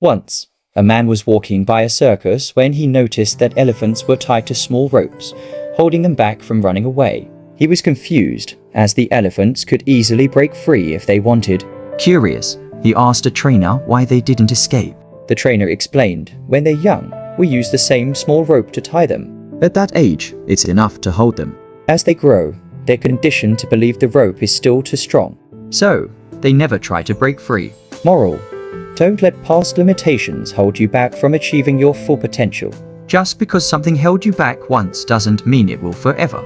Once, a man was walking by a circus when he noticed that elephants were tied to small ropes, holding them back from running away. He was confused, as the elephants could easily break free if they wanted. Curious, he asked a trainer why they didn't escape. The trainer explained, "When they're young, we use the same small rope to tie them. At that age, it's enough to hold them. As they grow, they're conditioned to believe the rope is still too strong. So, they never try to break free." Moral: don't let past limitations hold you back from achieving your full potential. Just because something held you back once doesn't mean it will forever.